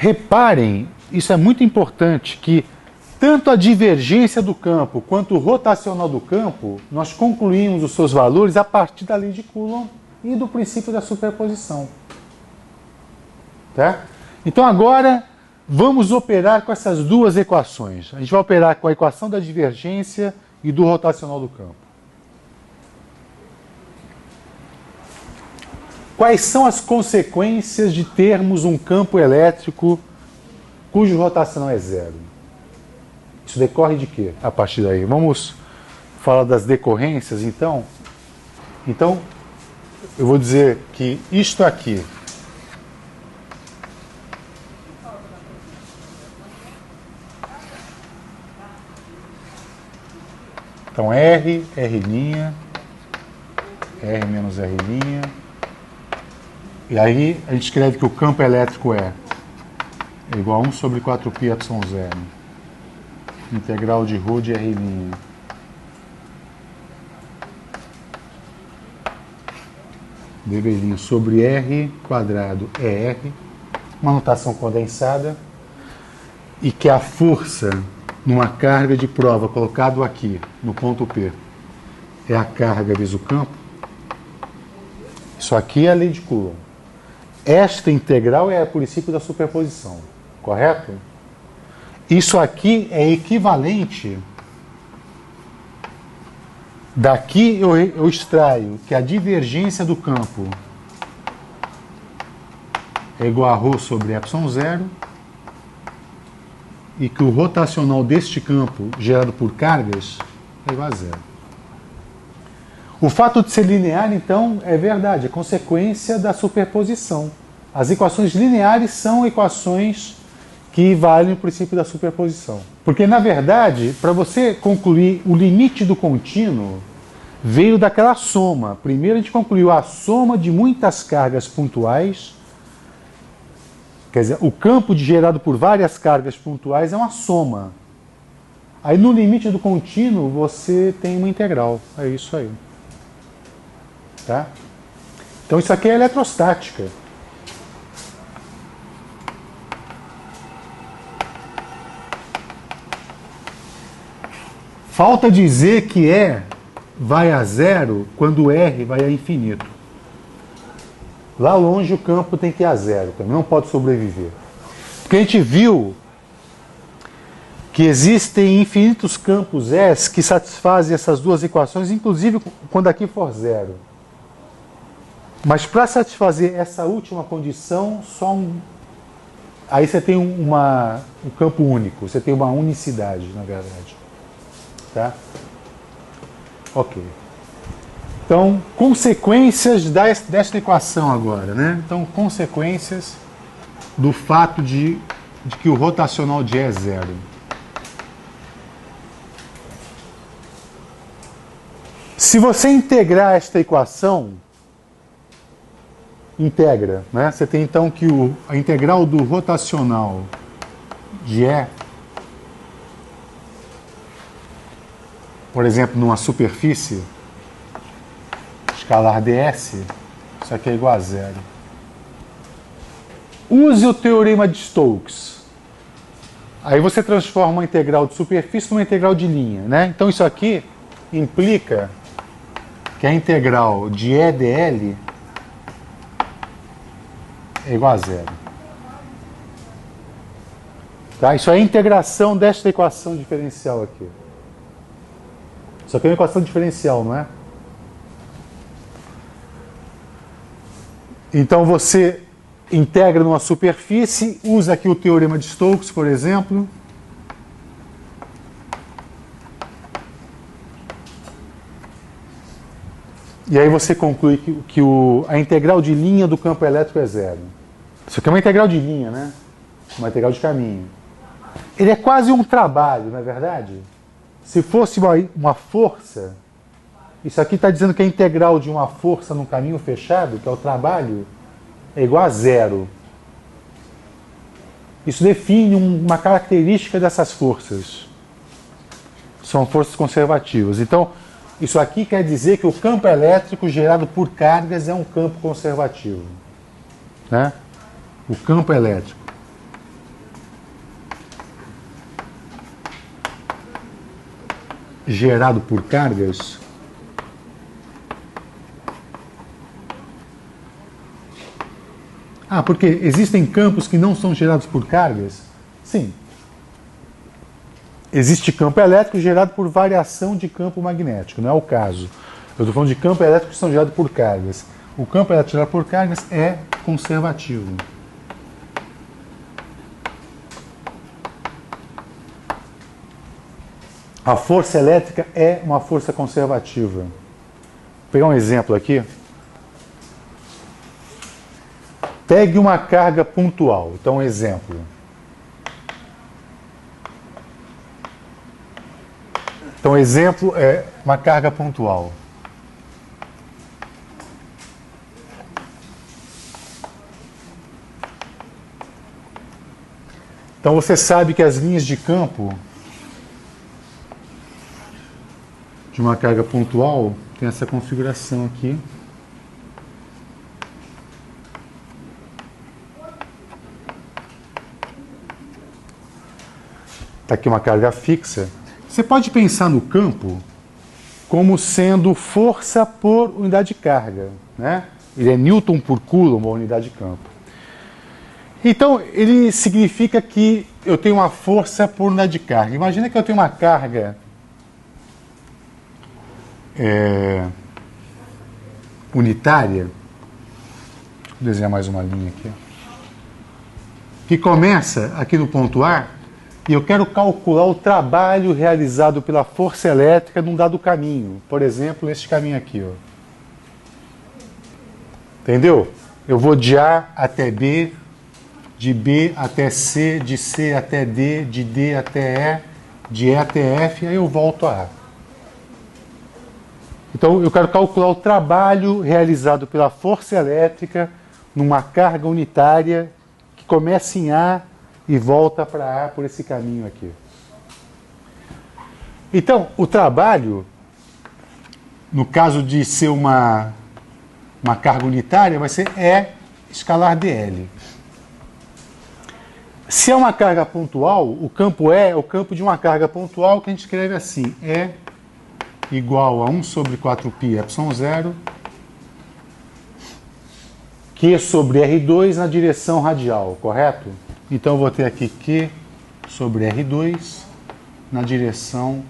Reparem, isso é muito importante, que tanto a divergência do campo quanto o rotacional do campo, nós concluímos os seus valores a partir da lei de Coulomb e do princípio da superposição. Tá? Então agora vamos operar com essas duas equações. A gente vai operar com a equação da divergência e do rotacional do campo. Quais são as consequências de termos um campo elétrico cujo rotacional é zero? Isso decorre de quê? A partir daí, vamos falar das decorrências, então? Então, eu vou dizer que isto aqui então R, R', R menos R'. E aí a gente escreve que o campo elétrico é igual a 1 sobre 4πε0. Integral de ρ de R'. dv' sobre R quadrado é R. Uma notação condensada. E que a força numa carga de prova colocado aqui, no ponto P, é a carga vezes o campo. Isso aqui é a lei de Coulomb. Esta integral é o princípio da superposição, correto? Isso aqui é equivalente. Daqui eu extraio que a divergência do campo é igual a ρ sobre ε0 e que o rotacional deste campo gerado por cargas é igual a zero. O fato de ser linear, então, é verdade, é consequência da superposição. As equações lineares são equações que valem o princípio da superposição. Porque, na verdade, para você concluir o limite do contínuo, veio daquela soma. Primeiro a gente concluiu a soma de muitas cargas pontuais. Quer dizer, o campo gerado por várias cargas pontuais é uma soma. Aí, no limite do contínuo, você tem uma integral. É isso aí. Tá? Então isso aqui é eletrostática. Falta dizer que E vai a zero quando R vai a infinito. Lá longe o campo tem que ir a zero, também não pode sobreviver. Porque a gente viu que existem infinitos campos S que satisfazem essas duas equações, inclusive quando aqui for zero. Mas para satisfazer essa última condição, aí você tem um campo único, você tem uma unicidade, na verdade. Tá? Ok. Então, consequências desta equação agora, né? Então, consequências do fato de que o rotacional de E é zero. Se você integrar esta equação, integra, né? Você tem então que a integral do rotacional de E, por exemplo, numa superfície escalar ds, isso aqui é igual a zero. Use o teorema de Stokes. Aí você transforma uma integral de superfície numa integral de linha, né? Então isso aqui implica que a integral de E dl é igual a zero. Tá? Isso é a integração desta equação diferencial aqui. Isso aqui é uma equação diferencial, não é? Então você integra numa superfície, usa aqui o teorema de Stokes, por exemplo. E aí você conclui que a integral de linha do campo elétrico é zero. Isso aqui é uma integral de linha, né? Uma integral de caminho. Ele é quase um trabalho, não é verdade? Se fosse uma força, isso aqui está dizendo que a integral de uma força num caminho fechado, que é o trabalho, é igual a zero. Isso define uma característica dessas forças. São forças conservativas. Então, isso aqui quer dizer que o campo elétrico gerado por cargas é um campo conservativo. Né? O campo elétrico. Gerado por cargas. Ah, porque existem campos que não são gerados por cargas? Sim. Existe campo elétrico gerado por variação de campo magnético, não é o caso. Eu estou falando de campo elétrico que são gerados por cargas. O campo elétrico gerado por cargas é conservativo. A força elétrica é uma força conservativa. Vou pegar um exemplo aqui. Pegue uma carga pontual. Então, um exemplo. Então, exemplo é uma carga pontual. Então, você sabe que as linhas de campo de uma carga pontual tem essa configuração aqui. Está aqui uma carga fixa. Você pode pensar no campo como sendo força por unidade de carga, né? Ele é Newton por Coulomb, a unidade de campo. Então, ele significa que eu tenho uma força por unidade de carga. Imagina que eu tenho uma carga unitária. Vou desenhar mais uma linha aqui. Que começa aqui no ponto A. E eu quero calcular o trabalho realizado pela força elétrica num dado caminho. Por exemplo, esse caminho aqui. Ó. Entendeu? Eu vou de A até B, de B até C, de C até D, de D até E, de E até F, aí eu volto a A. Então, eu quero calcular o trabalho realizado pela força elétrica numa carga unitária que começa em A e volta para A por esse caminho aqui. Então, o trabalho, no caso de ser uma carga unitária, vai ser E escalar dl. Se é uma carga pontual, o campo E é o campo de uma carga pontual que a gente escreve assim, E igual a 1 sobre 4π ε0, Q sobre R2 na direção radial, correto? Então eu vou ter aqui Q sobre R2 na direção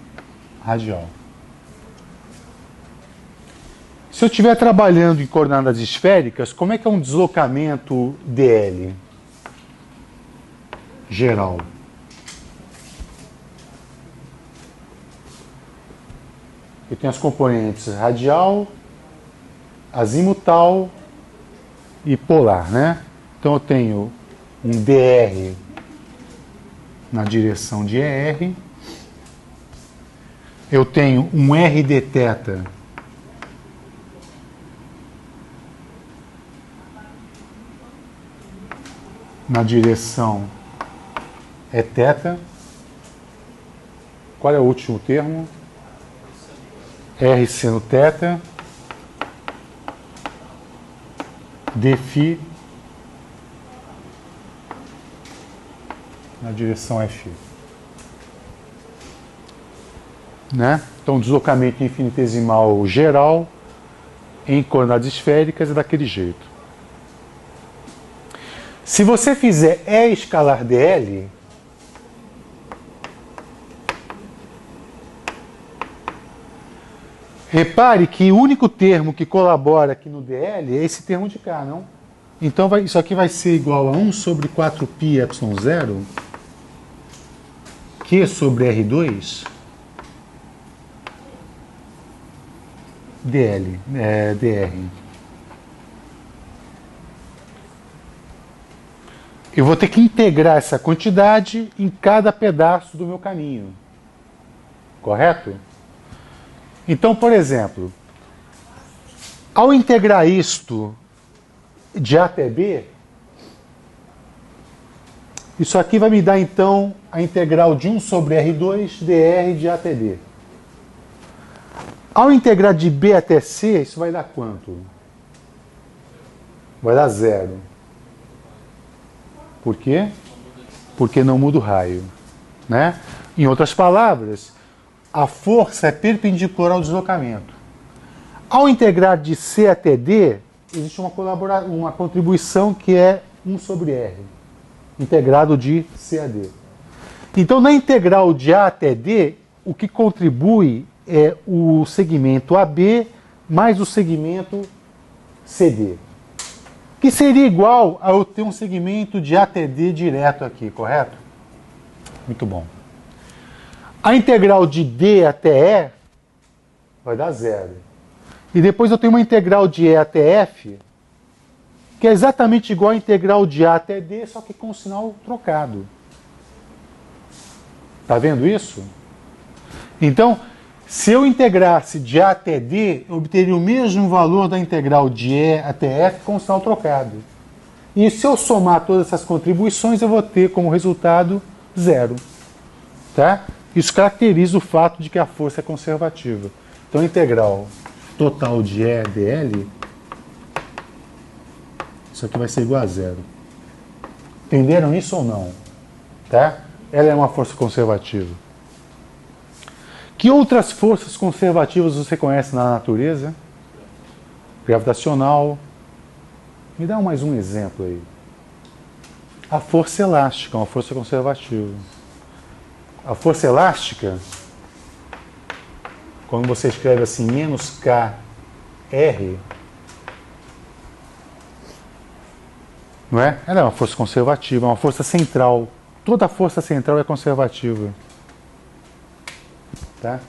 radial. Se eu estiver trabalhando em coordenadas esféricas, como é que é um deslocamento dl geral? Eu tenho as componentes radial, azimutal e polar, né? Então eu tenho um dr na direção de ER, eu tenho um r de θ na direção θ. Qual é o último termo? R seno θ, dφ na direção F. Né? Então, deslocamento infinitesimal geral em coordenadas esféricas é daquele jeito. Se você fizer E escalar dl, repare que o único termo que colabora aqui no dl é esse termo de cá, não? Então isso aqui vai ser igual a 1 sobre 4π ε0, Q sobre R2, dr. Eu vou ter que integrar essa quantidade em cada pedaço do meu caminho. Correto? Então, por exemplo, ao integrar isto de A até B, Isso aqui vai me dar, então, a integral de 1 sobre R2 dr de A até D. Ao integrar de B até C, isso vai dar quanto? Vai dar 0. Por quê? Porque não muda o raio. Né? Em outras palavras, a força é perpendicular ao deslocamento. Ao integrar de C até D, existe uma contribuição que é 1 sobre R, integrado de C a D. Então, na integral de A até D, o que contribui é o segmento AB mais o segmento CD, que seria igual a eu ter um segmento de A até D direto aqui, correto? Muito bom. A integral de D até E vai dar 0. E depois eu tenho uma integral de E até F, que é exatamente igual à integral de A até D, só que com o sinal trocado. Está vendo isso? Então, se eu integrasse de A até D, eu obteria o mesmo valor da integral de E até F com o sinal trocado. E se eu somar todas essas contribuições, eu vou ter como resultado 0. Tá? Isso caracteriza o fato de que a força é conservativa. Então, a integral total de E dl, isso aqui vai ser igual a 0. Entenderam isso ou não? Tá? Ela é uma força conservativa. Que outras forças conservativas você conhece na natureza? Gravitacional. Me dá mais um exemplo aí. A força elástica é uma força conservativa. A força elástica, quando você escreve assim, menos KR, não é? Ela é uma força conservativa, é uma força central. Toda força central é conservativa. Tá?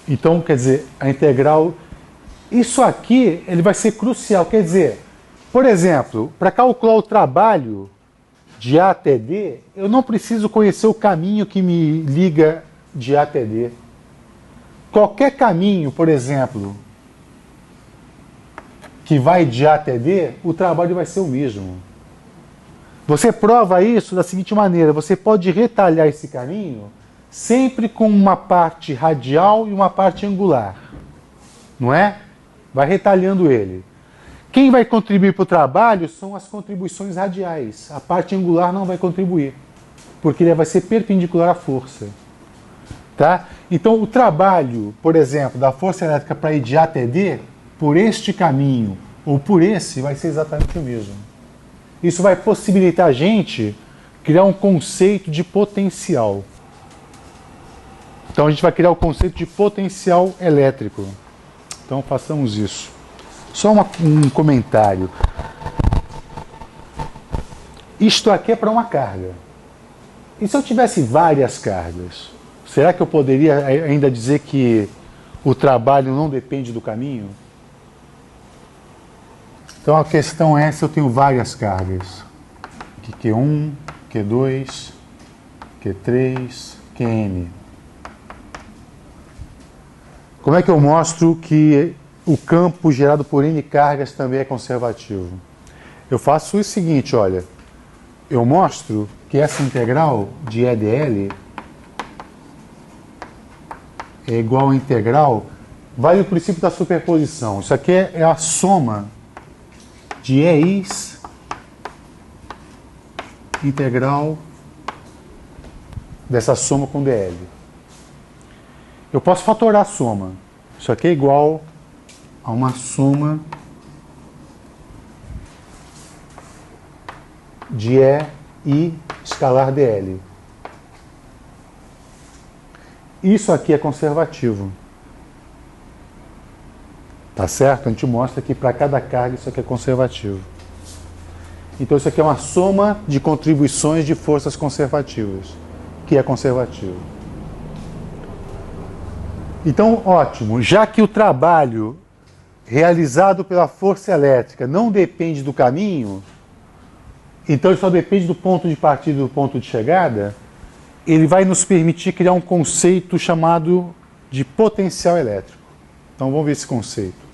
Então, quer dizer, a integral... Isso aqui ele vai ser crucial. Quer dizer, por exemplo, para calcular o trabalho de A até D, eu não preciso conhecer o caminho que me liga de A até D. Qualquer caminho, por exemplo, que vai de A até D, o trabalho vai ser o mesmo. Você prova isso da seguinte maneira: você pode retalhar esse caminho sempre com uma parte radial e uma parte angular. Não é? Vai retalhando ele. Quem vai contribuir para o trabalho são as contribuições radiais. A parte angular não vai contribuir, porque ele vai ser perpendicular à força. Tá? Então, o trabalho, por exemplo, da força elétrica para ir de A até D, por este caminho ou por esse, vai ser exatamente o mesmo. Isso vai possibilitar a gente criar um conceito de potencial. Então, a gente vai criar o conceito de potencial elétrico. Então, façamos isso. Só um comentário. Isto aqui é para uma carga. E se eu tivesse várias cargas? Será que eu poderia ainda dizer que o trabalho não depende do caminho? Então a questão é se eu tenho várias cargas. Aqui Q1, Q2, Q3, Qn. Como é que eu mostro que o campo gerado por N cargas também é conservativo? Eu faço o seguinte, olha. Eu mostro que essa integral de EdL é igual a integral, vale o princípio da superposição. Isso aqui é a soma de EIs integral dessa soma com DL. Eu posso fatorar a soma. Isso aqui é igual a uma soma de EI escalar DL. Isso aqui é conservativo. Tá certo? A gente mostra que para cada carga isso aqui é conservativo. Então isso aqui é uma soma de contribuições de forças conservativas, que é conservativo. Então, ótimo. Já que o trabalho realizado pela força elétrica não depende do caminho, então ele só depende do ponto de partida e do ponto de chegada, ele vai nos permitir criar um conceito chamado de potencial elétrico. Então vamos ver esse conceito.